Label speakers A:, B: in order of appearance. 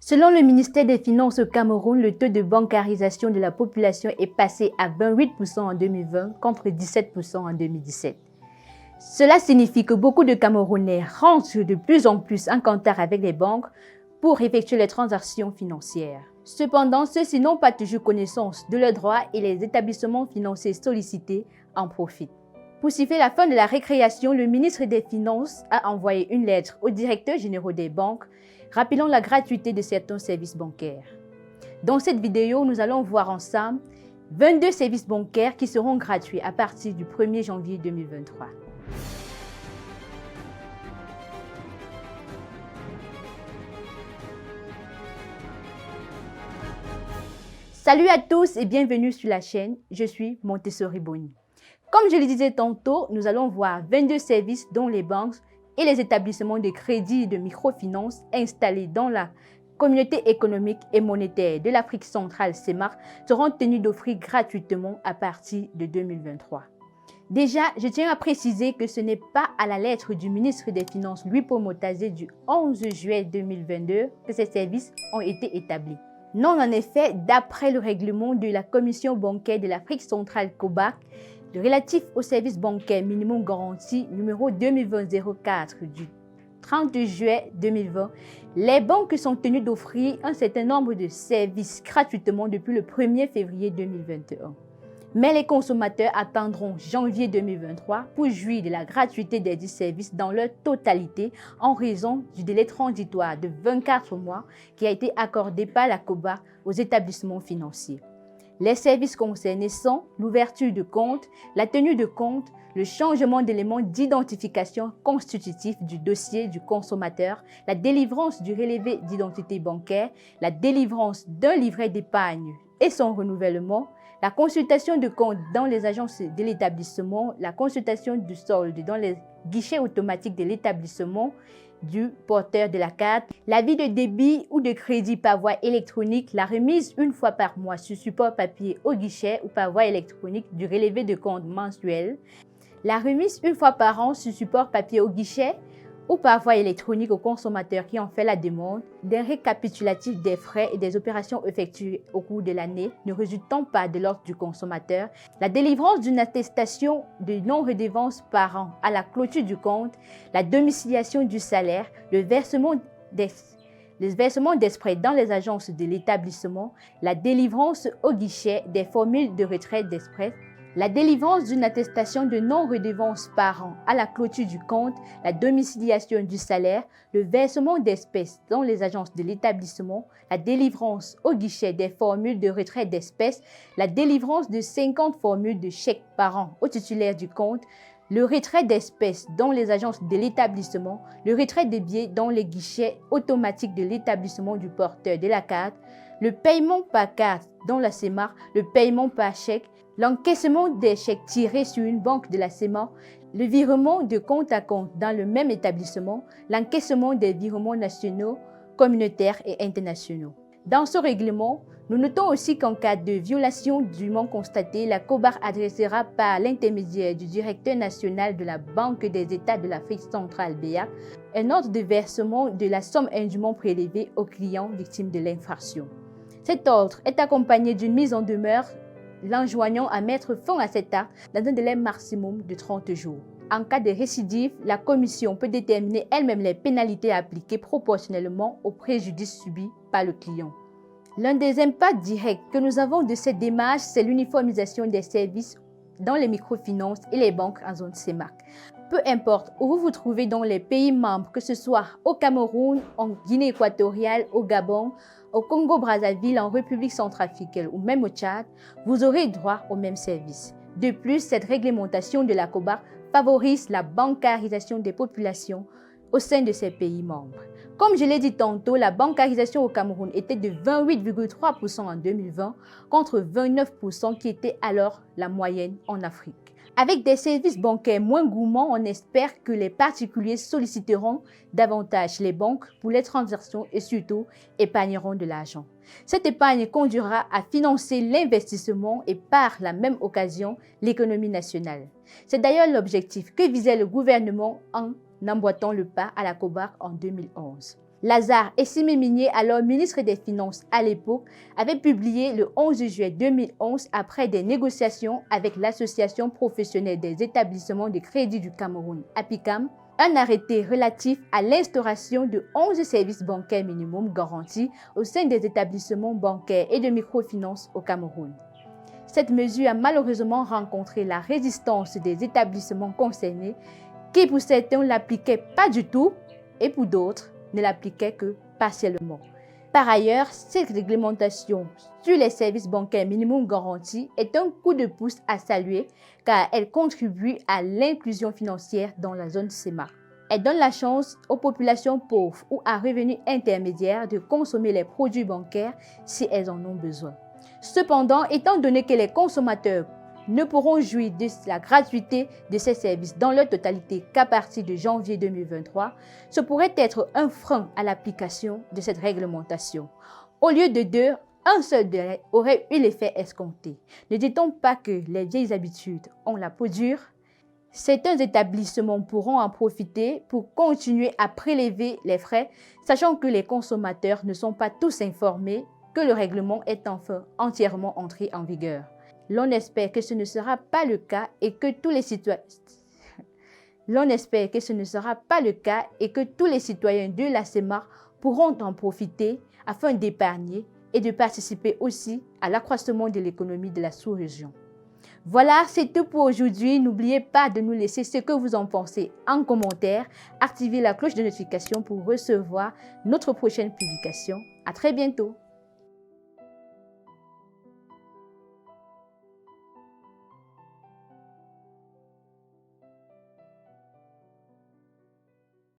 A: Selon le ministère des Finances au Cameroun, le taux de bancarisation de la population est passé à 28% en 2020 contre 17% en 2017. Cela signifie que beaucoup de Camerounais rentrent de plus en plus en contact avec les banques pour effectuer les transactions financières. Cependant, ceux-ci n'ont pas toujours connaissance de leurs droits et les établissements financiers sollicités en profitent. Pour siffler la fin de la récréation, le ministre des Finances a envoyé une lettre aux directeurs généraux des banques rappelant la gratuité de certains services bancaires. Dans cette vidéo, nous allons voir ensemble 22 services bancaires qui seront gratuits à partir du 1er janvier 2023. Salut à tous et bienvenue sur la chaîne, je suis Montessori Boni. Comme je le disais tantôt, nous allons voir 22 services dont les banques et les établissements de crédit et de microfinance installés dans la communauté économique et monétaire de l'Afrique centrale CEMAC seront tenus d'offrir gratuitement à partir de 2023. Déjà, je tiens à préciser que ce n'est pas à la lettre du ministre des Finances Louis Paul Motazé du 11 juillet 2022 que ces services ont été établis. Non, en effet, d'après le règlement de la Commission bancaire de l'Afrique centrale COBAC, relatif au service bancaire minimum garanti numéro 2020-04 du 30 juillet 2020, les banques sont tenues d'offrir un certain nombre de services gratuitement depuis le 1er février 2021. Mais les consommateurs attendront janvier 2023 pour jouir de la gratuité des 10 services dans leur totalité en raison du délai transitoire de 24 mois qui a été accordé par la COBAC aux établissements financiers. Les services concernés sont l'ouverture de compte, la tenue de compte, le changement d'éléments d'identification constitutifs du dossier du consommateur, la délivrance du relevé d'identité bancaire, la délivrance d'un livret d'épargne et son renouvellement, la consultation de compte dans les agences de l'établissement, la consultation du solde dans les guichets automatiques de l'établissement, du porteur de la carte, l'avis de débit ou de crédit par voie électronique, la remise une fois par mois sur support papier au guichet ou par voie électronique du relevé de compte mensuel, la remise une fois par an sur support papier au guichet ou par voie électronique aux consommateurs qui ont fait la demande, d'un récapitulatif des frais et des opérations effectuées au cours de l'année ne résultant pas de l'ordre du consommateur, la délivrance d'une attestation de non-redevance par an à la clôture du compte, la domiciliation du salaire, le versement d'exprès dans les agences de l'établissement, la délivrance au guichet des formules de retrait d'exprès, la délivrance d'une attestation de non-redevance par an à la clôture du compte, la domiciliation du salaire, le versement d'espèces dans les agences de l'établissement, la délivrance au guichet des formules de retrait d'espèces, la délivrance de 50 formules de chèques par an au titulaire du compte, le retrait d'espèces dans les agences de l'établissement, le retrait des billets dans les guichets automatiques de l'établissement du porteur de la carte, le paiement par carte dans la CEMAC, le paiement par chèque, l'encaissement des chèques tirés sur une banque de la CEMAC, le virement de compte à compte dans le même établissement, l'encaissement des virements nationaux, communautaires et internationaux. Dans ce règlement, nous notons aussi qu'en cas de violation dûment constatée, la COBAC adressera par l'intermédiaire du directeur national de la Banque des États de l'Afrique centrale BEAC un ordre de versement de la somme indûment prélevée aux clients victimes de l'infraction. Cet ordre est accompagné d'une mise en demeure l'enjoignant à mettre fin à cet acte dans un délai maximum de 30 jours. En cas de récidive, la Commission peut déterminer elle-même les pénalités appliquées proportionnellement au préjudice subi par le client. L'un des impacts directs que nous avons de cette démarche, c'est l'uniformisation des services dans les microfinances et les banques en zone CEMAC. Peu importe où vous vous trouvez dans les pays membres, que ce soit au Cameroun, en Guinée équatoriale, au Gabon, au Congo-Brazzaville, en République centrafricaine ou même au Tchad, vous aurez droit aux mêmes services. De plus, cette réglementation de la COBAC favorise la bancarisation des populations au sein de ces pays membres. Comme je l'ai dit tantôt, la bancarisation au Cameroun était de 28,3% en 2020 contre 29% qui était alors la moyenne en Afrique. Avec des services bancaires moins gourmands, on espère que les particuliers solliciteront davantage les banques pour les transactions et surtout épargneront de l'argent. Cette épargne conduira à financer l'investissement et par la même occasion l'économie nationale. C'est d'ailleurs l'objectif que visait le gouvernement en emboîtant le pas à la COBAC en 2011. Lazare Essimé-Migné, alors ministre des Finances à l'époque, avait publié le 11 juillet 2011, après des négociations avec l'Association professionnelle des établissements de crédit du Cameroun, APICAM, un arrêté relatif à l'instauration de 11 services bancaires minimum garantis au sein des établissements bancaires et de microfinance au Cameroun. Cette mesure a malheureusement rencontré la résistance des établissements concernés qui pour certains ne l'appliquaient pas du tout et pour d'autres ne l'appliquaient que partiellement. Par ailleurs, cette réglementation sur les services bancaires minimum garantis est un coup de pouce à saluer car elle contribue à l'inclusion financière dans la zone CEMA. Elle donne la chance aux populations pauvres ou à revenus intermédiaires de consommer les produits bancaires si elles en ont besoin. Cependant, étant donné que les consommateurs ne pourront jouir de la gratuité de ces services dans leur totalité qu'à partir de janvier 2023, ce pourrait être un frein à l'application de cette réglementation. Au lieu de deux, un seul délai aurait eu l'effet escompté. Ne dit-on pas que les vieilles habitudes ont la peau dure? Certains établissements pourront en profiter pour continuer à prélever les frais, sachant que les consommateurs ne sont pas tous informés que le règlement est enfin entièrement entré en vigueur. L'on espère que ce ne sera pas le cas et que tous les citoyens de la CEMA pourront en profiter afin d'épargner et de participer aussi à l'accroissement de l'économie de la sous-région. Voilà, c'est tout pour aujourd'hui. N'oubliez pas de nous laisser ce que vous en pensez en commentaire. Activez la cloche de notification pour recevoir notre prochaine publication. À très bientôt.